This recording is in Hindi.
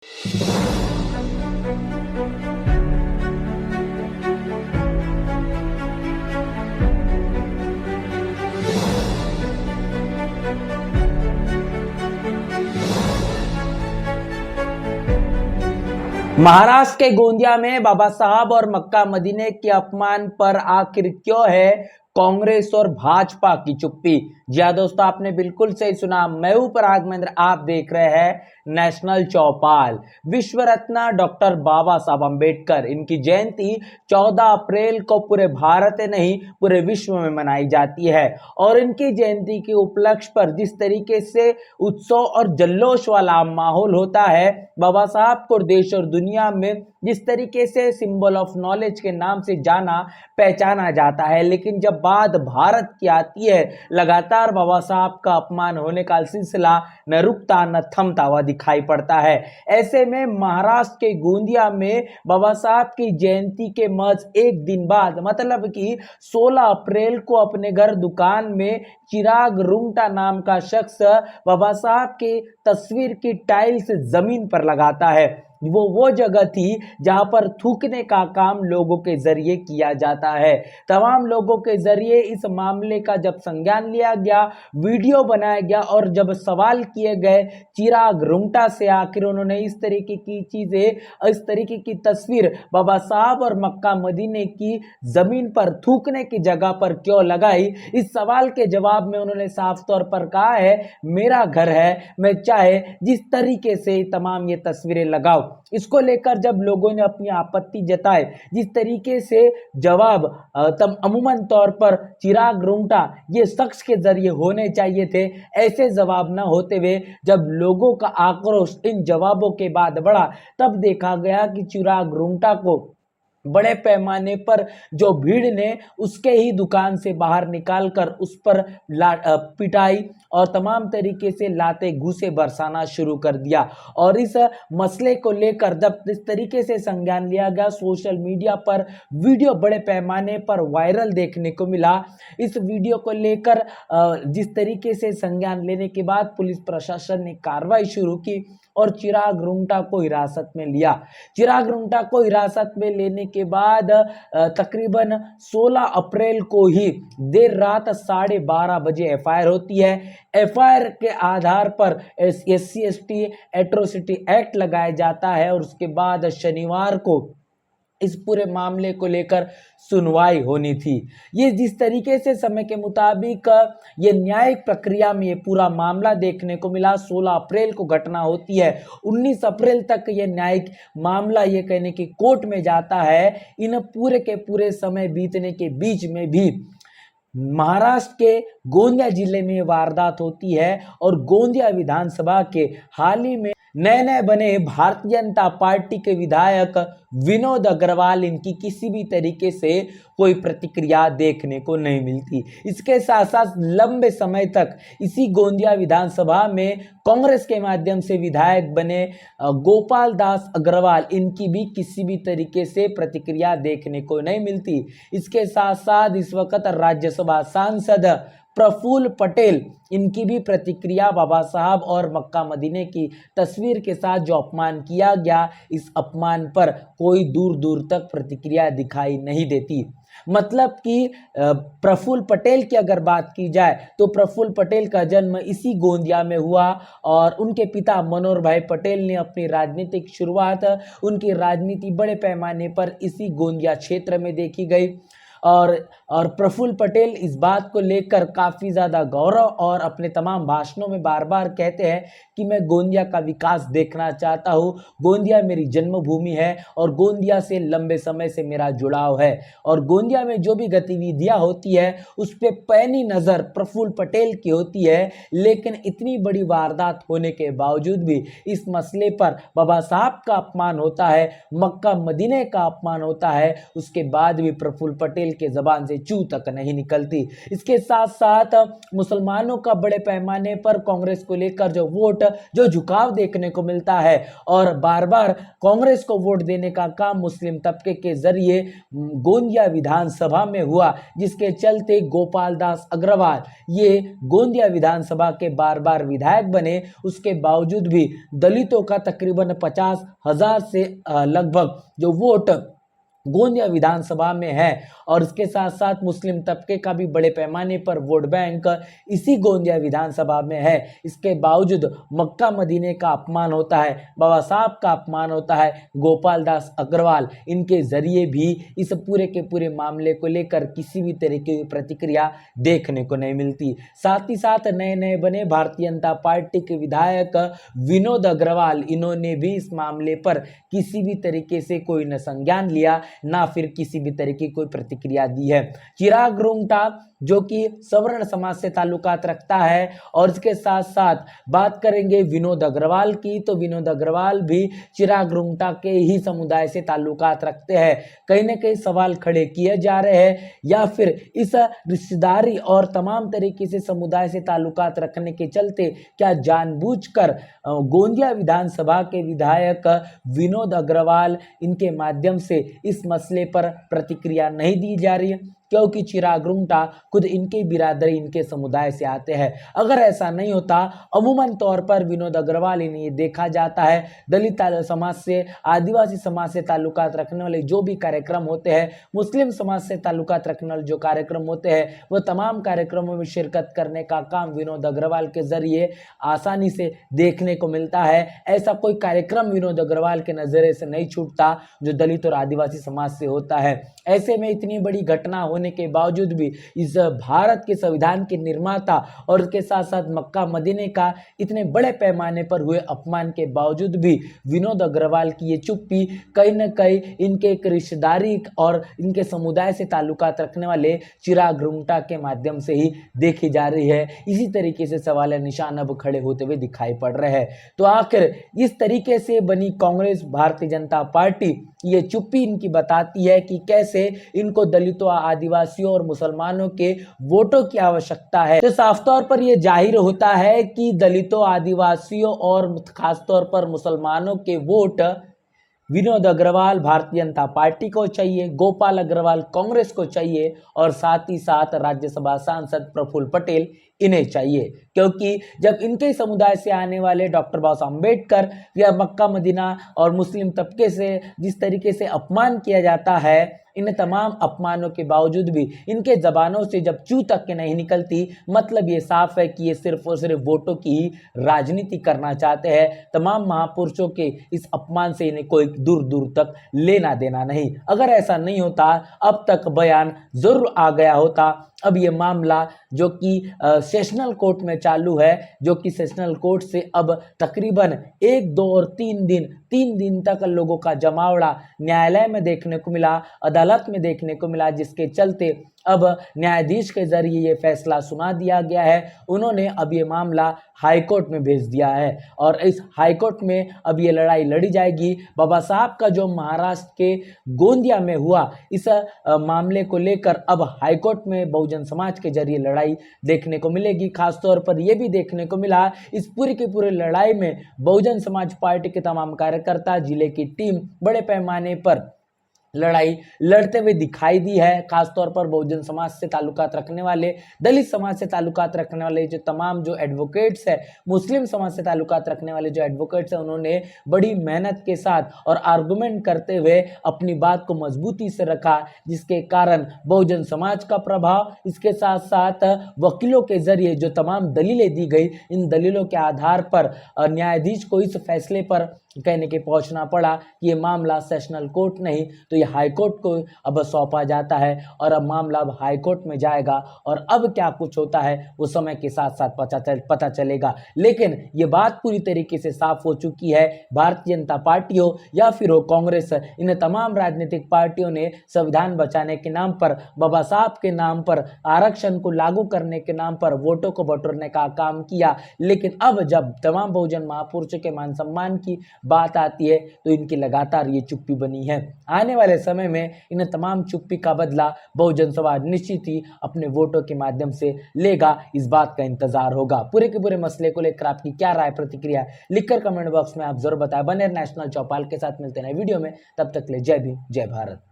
महाराष्ट्र के गोंदिया में बाबा साहब और मक्का मदीने के अपमान पर आखिर क्यों है कांग्रेस और भाजपा की चुप्पी। जी हाँ दोस्तों, आपने बिल्कुल सही सुना। मैं हूं पराग महेंद्र, आप देख रहे हैं नेशनल चौपाल। विश्व रत्न डॉक्टर बाबा साहब अंबेडकर, इनकी जयंती 14 अप्रैल को पूरे भारत नहीं पूरे विश्व में मनाई जाती है। और इनकी जयंती के उपलक्ष्य पर जिस तरीके से उत्सव और जल्लोष वाला माहौल होता है, बाबा साहब को देश और दुनिया में जिस तरीके से सिंबल ऑफ नॉलेज के नाम से जाना पहचाना जाता है, लेकिन जब बात भारत की आती है, लगातार बाबा साहब का अपमान होने का सिलसिला न रुकता न थमता हुआ दिखाई पड़ता है। ऐसे में महाराष्ट्र के गोंदिया में बाबा साहब की जयंती के महज एक दिन बाद, मतलब कि 16 अप्रैल को अपने घर दुकान में चिराग रुंगटा नाम का शख्स बाबा साहब की तस्वीर की टाइल्स जमीन पर लगाता है। वो जगह थी जहां पर थूकने का काम लोगों के जरिए किया जाता है। तमाम लोगों के जरिए इस मामले का जब संज्ञान लिया गया, वीडियो बनाया गया और जब सवाल किए गए चिराग रुंगटा से, आखिर उन्होंने इस तरीके की चीजें, इस तरीके की तस्वीर बाबा साहब और मक्का मदीने की जमीन पर थूकने की जगह पर क्यों लगाई, इस सवाल के जवाब में उन्होंने साफ तौर पर कहा है, मेरा घर है, मैं चाहे जिस तरीके से तमाम ये तस्वीरें लगाओ। इसको लेकर जब लोगों ने अपनी आपत्ति जताए, जिस तरीके से जवाब तब अमूमन तौर पर चिराग रुंगटा ये शख्स के जरिए होने चाहिए थे, ऐसे जवाब न होते हुए जब लोगों का आक्रोश इन जवाबों के बाद बढ़ा, तब देखा गया कि चिराग रुंगटा को बड़े पैमाने पर जो भीड़ ने उसके ही दुकान से बाहर निकालकर उस पर पिटाई और तमाम तरीके से लाते घूसे बरसाना शुरू कर दिया। और इस मसले को लेकर जब इस तरीके से संज्ञान लिया गया, सोशल मीडिया पर वीडियो बड़े पैमाने पर वायरल देखने को मिला। इस वीडियो को लेकर जिस तरीके से संज्ञान लेने के बाद पुलिस प्रशासन ने कार्रवाई शुरू की और चिराग रुंगटा को हिरासत में लिया। चिराग रुंगटा को हिरासत में लेने के बाद तकरीबन 16 अप्रैल को ही देर रात 12:30 बजे एफआईआर होती है। एफआईआर के आधार पर SC/ST एट्रोसिटी एक्ट लगाया जाता है और उसके बाद शनिवार को इस पूरे मामले को लेकर सुनवाई होनी थी। ये जिस तरीके से समय के मुताबिक ये न्यायिक प्रक्रिया में ये पूरा मामला देखने को मिला, 16 अप्रैल को घटना होती है, 19 अप्रैल तक ये न्यायिक मामला ये कहने की कोर्ट में जाता है। इन पूरे के पूरे समय बीतने के बीच में भी महाराष्ट्र के गोंदिया जिले में वारदात होती है और गोंदिया विधानसभा के हाल ही में नए नए बने भारतीय जनता पार्टी के विधायक विनोद अग्रवाल, इनकी किसी भी तरीके से कोई प्रतिक्रिया देखने को नहीं मिलती। इसके साथ साथ लंबे समय तक इसी गोंदिया विधानसभा में कांग्रेस के माध्यम से विधायक बने गोपाल दास अग्रवाल, इनकी भी किसी भी तरीके से प्रतिक्रिया देखने को नहीं मिलती। इसके साथ साथ इस वक्त राज्यसभा सांसद प्रफुल्ल पटेल, इनकी भी प्रतिक्रिया बाबा साहब और मक्का मदीने की तस्वीर के साथ जो अपमान किया गया, इस अपमान पर कोई दूर दूर तक प्रतिक्रिया दिखाई नहीं देती। मतलब कि प्रफुल्ल पटेल की अगर बात की जाए तो प्रफुल्ल पटेल का जन्म इसी गोंदिया में हुआ और उनके पिता मनोहर भाई पटेल ने अपनी राजनीतिक शुरुआत, उनकी राजनीति बड़े पैमाने पर इसी गोंदिया क्षेत्र में देखी गई। और प्रफुल्ल पटेल इस बात को लेकर काफ़ी ज़्यादा गौरव और अपने तमाम भाषणों में बार बार कहते हैं कि मैं गोंदिया का विकास देखना चाहता हूँ, गोंदिया मेरी जन्मभूमि है और गोंदिया से लंबे समय से मेरा जुड़ाव है और गोंदिया में जो भी गतिविधियाँ होती है उस पर पैनी नज़र प्रफुल्ल पटेल की होती है। लेकिन इतनी बड़ी वारदात होने के बावजूद भी इस मसले पर बाबा साहब का अपमान होता है, मक्का मदीने का अपमान होता है, उसके बाद भी प्रफुल्ल पटेल पटेल के जबान से चू तक नहीं निकलती। इसके साथ साथ मुसलमानों का बड़े पैमाने पर कांग्रेस को लेकर जो झुकाव देखने को मिलता है और बार बार कांग्रेस को वोट देने का काम मुस्लिम तबके के जरिए गोंदिया विधानसभा में हुआ, जिसके चलते गोपाल दास अग्रवाल ये गोंदिया विधानसभा के बार बार विधायक बने। उसके बावजूद भी दलितों का तकरीबन 50,000 से लगभग जो वोट गोंदिया विधानसभा में है और इसके साथ साथ मुस्लिम तबके का भी बड़े पैमाने पर वोट बैंक इसी गोंदिया विधानसभा में है। इसके बावजूद मक्का मदीने का अपमान होता है, बाबा साहब का अपमान होता है। गोपाल दास अग्रवाल इनके जरिए भी इस पूरे के पूरे मामले को लेकर किसी भी तरीके की प्रतिक्रिया देखने को नहीं मिलती। साथ ही साथ नए नए बने भारतीय जनता पार्टी के विधायक विनोद अग्रवाल, इन्होंने भी इस मामले पर किसी भी तरीके से कोई न संज्ञान लिया ना फिर किसी भी तरीके की कोई प्रतिक्रिया दी है। चिराग रुंगटा जो कि सवर्ण समाज से ताल्लुकात रखता है और इसके साथ साथ बात करेंगे विनोद अग्रवाल की, तो विनोद अग्रवाल भी चिराग रुंगटा के ही समुदाय से ताल्लुकात रखते हैं। कहीं ना कहीं सवाल खड़े किए जा रहे हैं या फिर इस रिश्तेदारी और तमाम तरीके से समुदाय से ताल्लुकात रखने के चलते क्या जानबूझकर गोंदिया विधानसभा के विधायक विनोद अग्रवाल इनके माध्यम से इस मसले पर प्रतिक्रिया नहीं दी जा रही है, क्योंकि चिराग रुंगटा खुद इनके बिरादरी इनके समुदाय से आते हैं। अगर ऐसा नहीं होता, अमूमन तौर पर विनोद अग्रवाल इन्हें ये देखा जाता है दलित समाज से, आदिवासी समाज से ताल्लुकात रखने वाले जो भी कार्यक्रम होते हैं, मुस्लिम समाज से ताल्लुकात रखने वाले जो कार्यक्रम होते हैं, वो तमाम कार्यक्रमों में शिरकत करने का काम विनोद अग्रवाल के जरिए आसानी से देखने को मिलता है। ऐसा कोई कार्यक्रम विनोद अग्रवाल के नजरे से नहीं छूटता जो दलित और आदिवासी समाज से होता है। ऐसे में इतनी बड़ी घटना होने के बावजूद भी इस भारत के संविधान के निर्माता और उसके साथ साथ मक्का मदीने का इतने बड़े पैमाने पर हुए अपमान के बावजूद भी विनोद अग्रवाल की ये चुप्पी कहीं न कहीं इनके एक रिश्तेदारी और इनके समुदाय से ताल्लुकात रखने वाले चिराग रुंगटा के माध्यम से ही देखी जा रही है। इसी तरीके से सवाल निशान अब खड़े होते हुए दिखाई पड़ रहे हैं। तो आखिर इस तरीके से बनी कांग्रेस भारतीय जनता पार्टी ये चुप्पी इनकी बताती है कि कैसे इनको दलितों, आदिवासियों और मुसलमानों के वोटों की आवश्यकता है। तो साफ तौर पर यह जाहिर होता है कि दलितों, आदिवासियों और खासतौर पर मुसलमानों के वोट विनोद अग्रवाल भारतीय जनता पार्टी को चाहिए, गोपाल अग्रवाल कांग्रेस को चाहिए और साथ ही साथ राज्यसभा सांसद प्रफुल्ल पटेल इन्हें चाहिए, क्योंकि जब इनके समुदाय से आने वाले डॉक्टर बाबा साहब अम्बेडकर या मक्का मदीना और मुस्लिम तबके से जिस तरीके से अपमान किया जाता है, इन तमाम अपमानों के बावजूद भी इनके जबानों से जब चू तक के नहीं निकलती, मतलब ये साफ है कि ये सिर्फ और सिर्फ वोटों की ही राजनीति करना चाहते हैं। तमाम महापुरुषों के इस अपमान से इन्हें कोई दूर दूर तक लेना देना नहीं। अगर ऐसा नहीं होता, अब तक बयान जरूर आ गया होता। अब ये मामला जो कि सेशनल कोर्ट में चालू है, जो कि सेशनल कोर्ट से अब तकरीबन 1, 2 और 3 दिन तक लोगों का जमावड़ा न्यायालय में देखने को मिला, अदालत में देखने को मिला, जिसके चलते अब न्यायाधीश के जरिए ये फैसला सुना दिया गया है। उन्होंने अब ये मामला हाईकोर्ट में भेज दिया है और इस हाईकोर्ट में अब ये लड़ाई लड़ी जाएगी। बाबा साहब का जो महाराष्ट्र के गोंदिया में हुआ, इस मामले को लेकर अब हाईकोर्ट में बहुजन समाज के जरिए लड़ाई देखने को मिलेगी। खासतौर पर यह भी देखने को मिला इस पूरी की पूरी लड़ाई में बहुजन समाज पार्टी के तमाम कार्यकर्ता, जिले की टीम बड़े पैमाने पर लड़ाई लड़ते हुए दिखाई दी है। खासतौर पर बहुजन समाज से ताल्लुकात रखने वाले, दलित समाज से ताल्लुकात रखने वाले जो तमाम जो एडवोकेट्स है, मुस्लिम समाज से ताल्लुकात रखने वाले जो एडवोकेट्स हैं, उन्होंने बड़ी मेहनत के साथ और आर्गुमेंट करते हुए अपनी बात को मजबूती से रखा, जिसके कारण बहुजन समाज का प्रभाव, इसके साथ साथ वकीलों के जरिए जो तमाम दलीलें दी गई, इन दलीलों के आधार पर न्यायाधीश को इस फैसले पर कहने के पहुंचना पड़ा कि ये मामला सेशनल कोर्ट नहीं तो ये हाई कोर्ट को अब सौंपा जाता है और अब मामला अब हाई कोर्ट में जाएगा और अब क्या कुछ होता है वो समय के साथ साथ पता चलेगा। लेकिन ये बात पूरी तरीके से साफ हो चुकी है, भारतीय जनता पार्टी हो या फिर हो कांग्रेस, इन तमाम राजनीतिक पार्टियों ने संविधान बचाने के नाम पर, बाबा साहब के नाम पर, आरक्षण को लागू करने के नाम पर वोटों को बटोरने का काम किया। लेकिन अब जब तमाम बहुजन महापुरुषों के मान सम्मान की बात आती है तो इनकी लगातार ये चुप्पी बनी है। आने वाले समय में इन तमाम चुप्पी का बदला बहुजन समाज निश्चित ही अपने वोटों के माध्यम से लेगा, इस बात का इंतजार होगा। पूरे के पूरे मसले को लेकर आपकी क्या राय प्रतिक्रिया लिखकर कमेंट बॉक्स में आप जरूर बताएं। बने नेशनल चौपाल के साथ, मिलते हैं वीडियो में, तब तक के लिए जय भीम जय भारत।